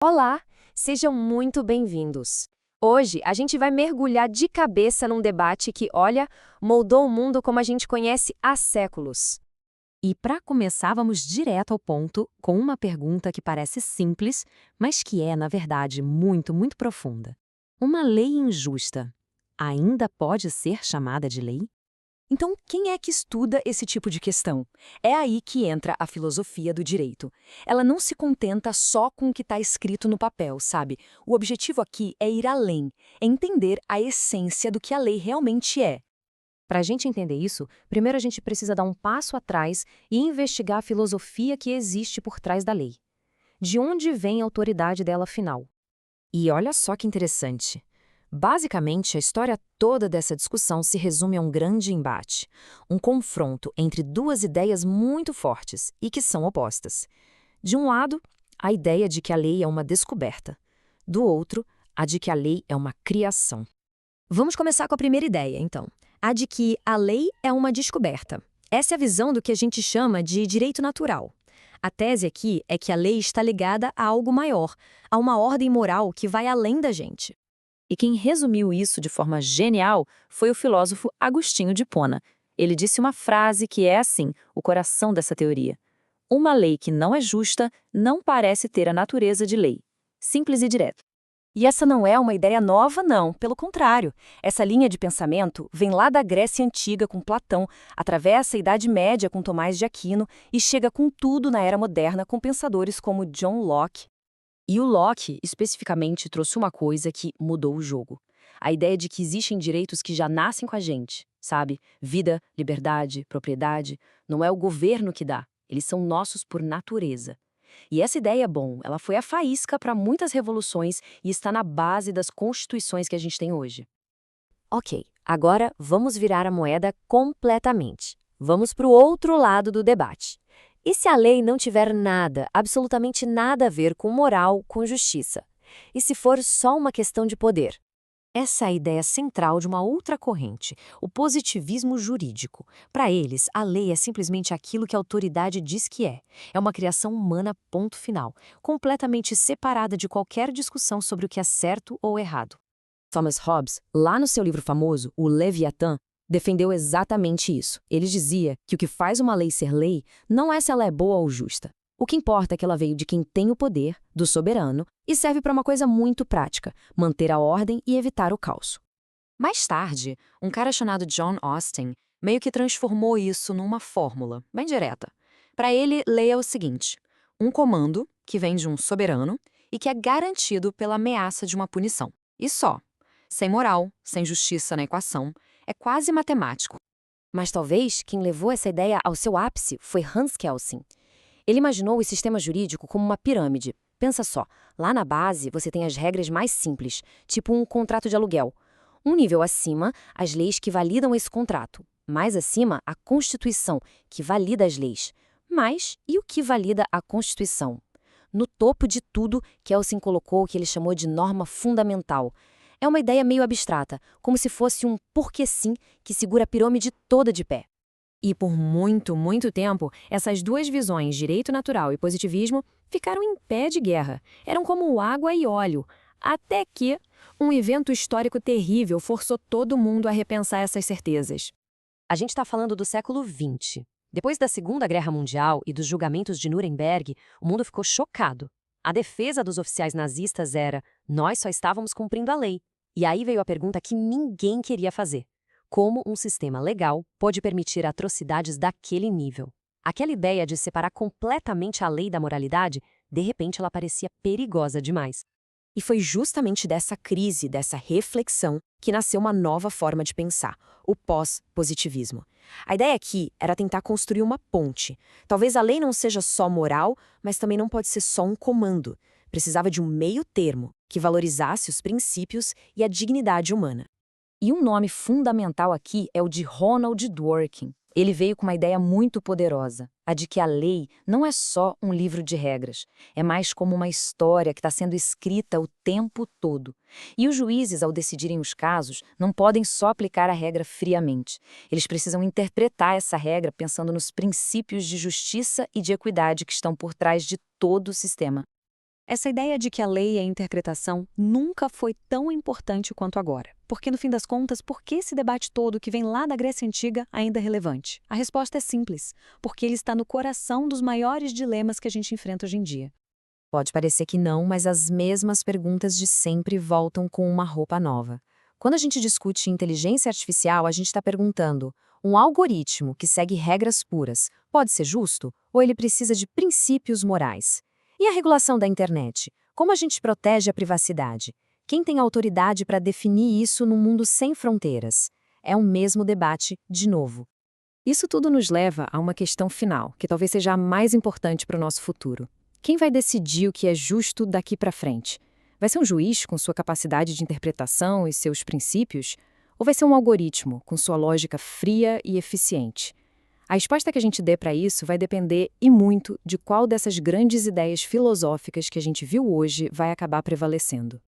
Olá, sejam muito bem-vindos. Hoje a gente vai mergulhar de cabeça num debate que, olha, moldou o mundo como a gente conhece há séculos. E para começar, vamos direto ao ponto com uma pergunta que parece simples, mas que é, na verdade, muito profunda. Uma lei injusta ainda pode ser chamada de lei? Então, quem é que estuda esse tipo de questão? É aí que entra a filosofia do direito. Ela não se contenta só com o que está escrito no papel, sabe? O objetivo aqui é ir além, é entender a essência do que a lei realmente é. Para a gente entender isso, primeiro a gente precisa dar um passo atrás e investigar a filosofia que existe por trás da lei. De onde vem a autoridade dela afinal? E olha só que interessante. Basicamente, a história toda dessa discussão se resume a um grande embate, um confronto entre duas ideias muito fortes e que são opostas. De um lado, a ideia de que a lei é uma descoberta. Do outro, a de que a lei é uma criação. Vamos começar com a primeira ideia, então. A de que a lei é uma descoberta. Essa é a visão do que a gente chama de direito natural. A tese aqui é que a lei está ligada a algo maior, a uma ordem moral que vai além da gente. E quem resumiu isso de forma genial foi o filósofo Agostinho de Hipona. Ele disse uma frase que é assim, o coração dessa teoria. Uma lei que não é justa não parece ter a natureza de lei. Simples e direto. E essa não é uma ideia nova, não. Pelo contrário, essa linha de pensamento vem lá da Grécia Antiga com Platão, atravessa a Idade Média com Tomás de Aquino e chega com tudo na Era Moderna com pensadores como John Locke. E o Locke, especificamente, trouxe uma coisa que mudou o jogo. A ideia de que existem direitos que já nascem com a gente, sabe? Vida, liberdade, propriedade. Não é o governo que dá, eles são nossos por natureza. E essa ideia, bom, ela foi a faísca para muitas revoluções e está na base das constituições que a gente tem hoje. Ok, agora vamos virar a moeda completamente. Vamos para o outro lado do debate. E se a lei não tiver nada, absolutamente nada a ver com moral, com justiça? E se for só uma questão de poder? Essa é a ideia central de uma outra corrente, o positivismo jurídico. Para eles, a lei é simplesmente aquilo que a autoridade diz que é. É uma criação humana, ponto final, completamente separada de qualquer discussão sobre o que é certo ou errado. Thomas Hobbes, lá no seu livro famoso, O Leviatã, defendeu exatamente isso. Ele dizia que o que faz uma lei ser lei não é se ela é boa ou justa. O que importa é que ela veio de quem tem o poder, do soberano, e serve para uma coisa muito prática, manter a ordem e evitar o caos. Mais tarde, um cara chamado John Austin meio que transformou isso numa fórmula, bem direta. Para ele, lei é o seguinte: um comando que vem de um soberano e que é garantido pela ameaça de uma punição. E só. Sem moral, sem justiça na equação, é quase matemático. Mas talvez quem levou essa ideia ao seu ápice foi Hans Kelsen. Ele imaginou o sistema jurídico como uma pirâmide. Pensa só, lá na base você tem as regras mais simples, tipo um contrato de aluguel. Um nível acima, as leis que validam esse contrato. Mais acima, a Constituição, que valida as leis. Mas e o que valida a Constituição? No topo de tudo, Kelsen colocou o que ele chamou de norma fundamental. É uma ideia meio abstrata, como se fosse um porque sim que segura a pirâmide toda de pé. E por muito tempo, essas duas visões, direito natural e positivismo, ficaram em pé de guerra. Eram como água e óleo. Até que um evento histórico terrível forçou todo mundo a repensar essas certezas. A gente está falando do século XX. Depois da Segunda Guerra Mundial e dos julgamentos de Nuremberg, o mundo ficou chocado. A defesa dos oficiais nazistas era: nós só estávamos cumprindo a lei. E aí veio a pergunta que ninguém queria fazer: como um sistema legal pode permitir atrocidades daquele nível? Aquela ideia de separar completamente a lei da moralidade, de repente ela parecia perigosa demais. E foi justamente dessa crise, dessa reflexão, que nasceu uma nova forma de pensar, o pós-positivismo. A ideia aqui era tentar construir uma ponte. Talvez a lei não seja só moral, mas também não pode ser só um comando. Precisava de um meio termo, que valorizasse os princípios e a dignidade humana. E um nome fundamental aqui é o de Ronald Dworkin. Ele veio com uma ideia muito poderosa, a de que a lei não é só um livro de regras, é mais como uma história que está sendo escrita o tempo todo. E os juízes, ao decidirem os casos, não podem só aplicar a regra friamente. Eles precisam interpretar essa regra pensando nos princípios de justiça e de equidade que estão por trás de todo o sistema. Essa ideia de que a lei e a interpretação nunca foi tão importante quanto agora. Porque, no fim das contas, por que esse debate todo que vem lá da Grécia Antiga ainda é relevante? A resposta é simples, porque ele está no coração dos maiores dilemas que a gente enfrenta hoje em dia. Pode parecer que não, mas as mesmas perguntas de sempre voltam com uma roupa nova. Quando a gente discute inteligência artificial, a gente está perguntando: um algoritmo que segue regras puras pode ser justo ou ele precisa de princípios morais? E a regulação da internet? Como a gente protege a privacidade? Quem tem autoridade para definir isso num mundo sem fronteiras? É o mesmo debate de novo. Isso tudo nos leva a uma questão final, que talvez seja a mais importante para o nosso futuro. Quem vai decidir o que é justo daqui para frente? Vai ser um juiz com sua capacidade de interpretação e seus princípios? Ou vai ser um algoritmo com sua lógica fria e eficiente? A resposta que a gente dê para isso vai depender e muito de qual dessas grandes ideias filosóficas que a gente viu hoje vai acabar prevalecendo.